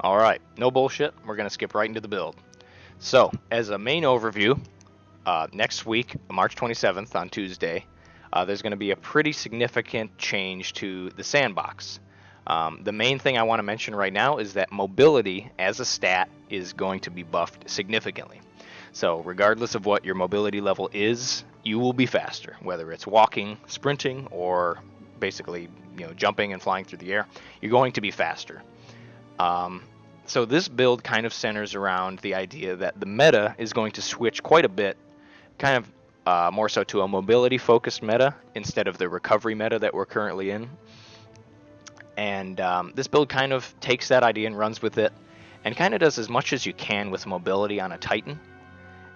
Alright, no bullshit, we're going to skip right into the build. So, as a main overview, next week, March 27th on Tuesday, there's going to be a pretty significant change to the Sandbox. The main thing I want to mention right now is that mobility as a stat is going to be buffed significantly. So regardless of what your mobility level is, you will be faster, whether it's walking, sprinting, or basically jumping and flying through the air. You're going to be faster. So this build kind of centers around the idea that the meta is going to switch quite a bit, kind of more so to a mobility-focused meta instead of the recovery meta that we're currently in. And this build kind of takes that idea and runs with it, and kind of does as much as you can with mobility on a Titan.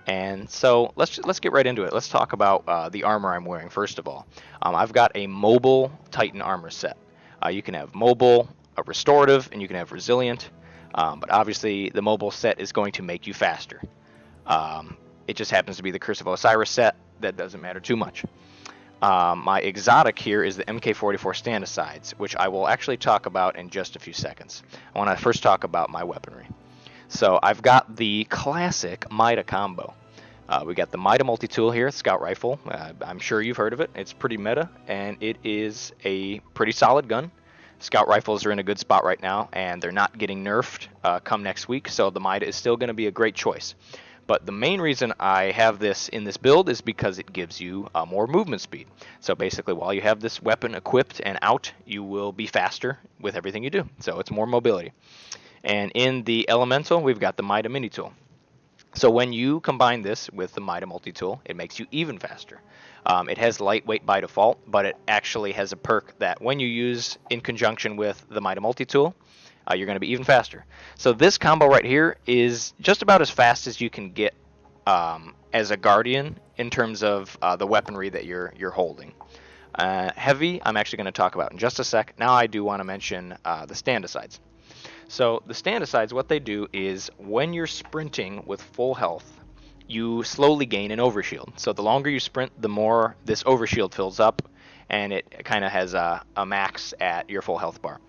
And so let's get right into it. Let's talk about the armor I'm wearing first of all. I've got a mobile Titan armor set. You can have mobile, a restorative, and you can have resilient. But obviously the mobile set is going to make you faster. It just happens to be the Curse of Osiris set. That doesn't matter too much. My exotic here is the MK44 Stand-Asides, which I will actually talk about in just a few seconds. I want to first talk about my weaponry. So I've got the classic Mida combo. We got the Mida multi-tool here, Scout Rifle. I'm sure you've heard of it. It's pretty meta, and it is a pretty solid gun. Scout Rifles are in a good spot right now, and they're not getting nerfed come next week, so the Mida is still going to be a great choice. But the main reason I have this in this build is because it gives you more movement speed. So basically, while you have this weapon equipped and out, you will be faster with everything you do. So it's more mobility. And in the Elemental, we've got the Mida Mini Tool. So when you combine this with the Mida Multi-Tool, it makes you even faster. It has lightweight by default, but it actually has a perk that when you use in conjunction with the Mida Multi-Tool, you're going to be even faster. So this combo right here is just about as fast as you can get as a Guardian in terms of the weaponry that you're holding. Heavy, I'm actually going to talk about in just a sec. Now I do want to mention the Stand-Asides. So the Stand-Asides, what they do is when you're sprinting with full health, you slowly gain an overshield. So the longer you sprint, the more this overshield fills up, and it kind of has a max at your full health bar.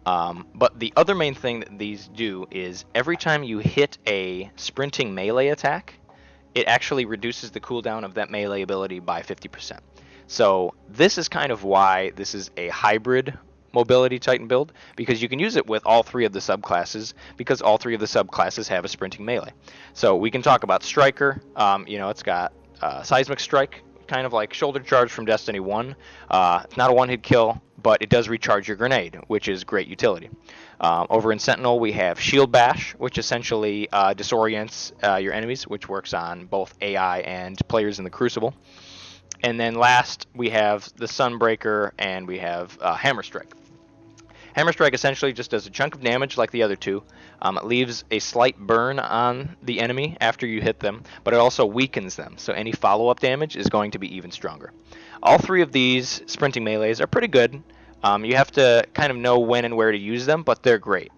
But the other main thing that these do is every time you hit a sprinting melee attack, it actually reduces the cooldown of that melee ability by 50%. So this is kind of why this is a hybrid mobility Titan build, because you can use it with all three of the subclasses, because all three of the subclasses have a sprinting melee. So we can talk about Stryker. It's got Seismic Strike, kind of like Shoulder Charge from Destiny 1. It's not a one-hit kill, but it does recharge your grenade, which is great utility. Over in Sentinel, we have Shield Bash, which essentially disorients your enemies, which works on both AI and players in the Crucible. And then last, we have the Sunbreaker, and we have Hammer Strike. Hammer Strike essentially just does a chunk of damage like the other two. It leaves a slight burn on the enemy after you hit them, but it also weakens them, so any follow-up damage is going to be even stronger. All three of these sprinting melees are pretty good. You have to kind of know when and where to use them, but they're great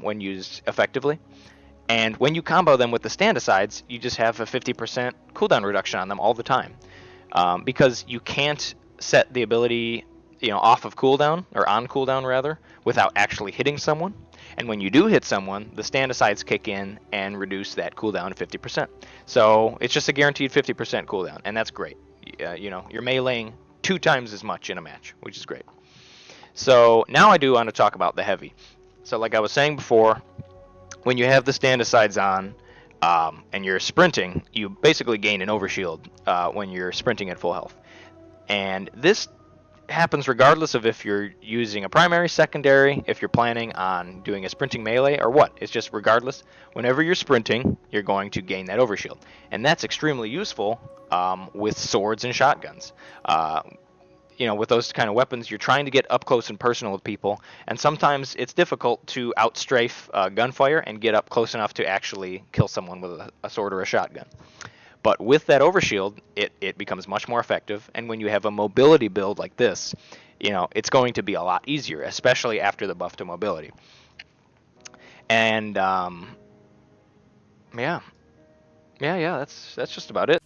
when used effectively. And when you combo them with the Stand-Asides, you just have a 50% cooldown reduction on them all the time. Because you can't set the ability off of cooldown, or on cooldown rather, without actually hitting someone. And when you do hit someone, the Stand-Asides kick in and reduce that cooldown to 50%. So it's just a guaranteed 50% cooldown, and that's great. You're meleeing 2 times as much in a match, which is great. So now I do want to talk about the heavy. So like I was saying before, when you have the Stand-Asides on and you're sprinting, you basically gain an overshield when you're sprinting at full health. And this happens regardless of if you're using a primary, secondary, if you're planning on doing a sprinting melee or what. It's just regardless. Whenever you're sprinting, you're going to gain that overshield. And that's extremely useful with swords and shotguns. With those kind of weapons, you're trying to get up close and personal with people, and sometimes it's difficult to outstrafe gunfire and get up close enough to actually kill someone with a sword or a shotgun. But with that overshield, it becomes much more effective, and when you have a mobility build like this, it's going to be a lot easier, especially after the buff to mobility. And yeah, that's just about it.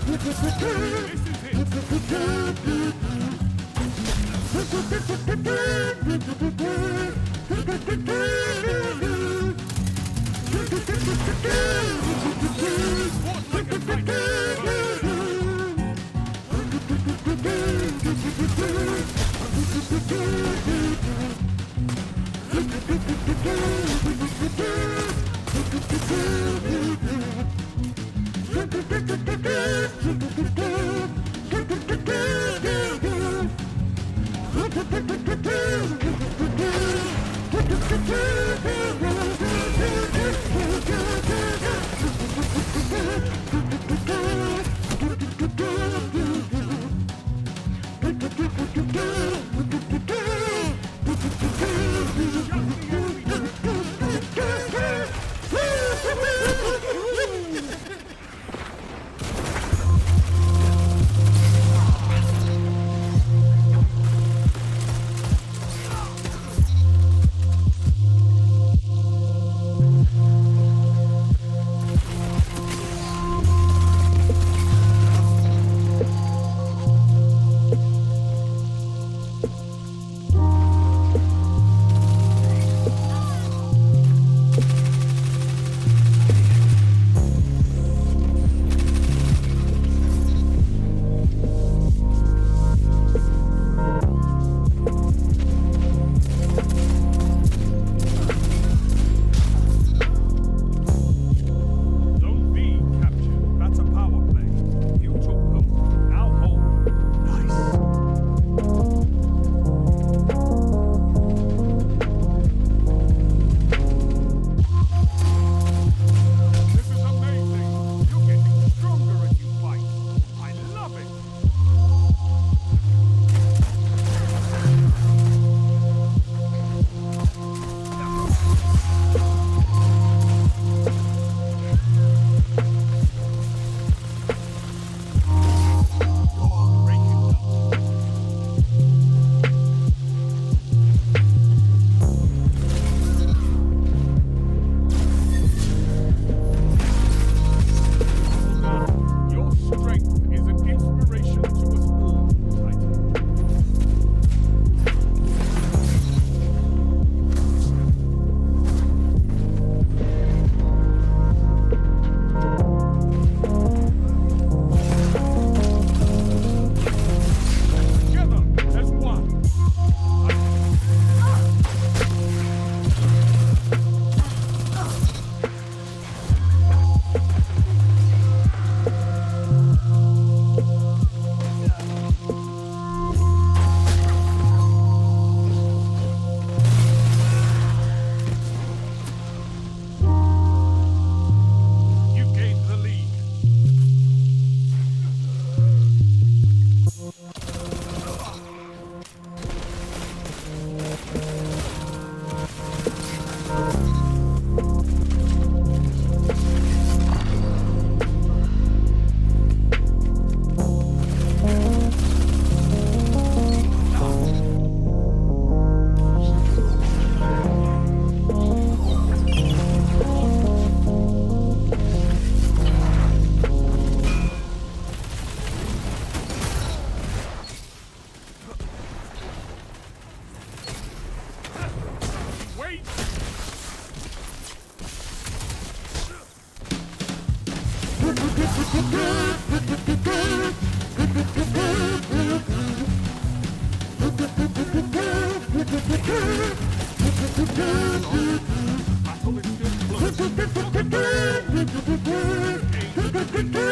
Battle is still close.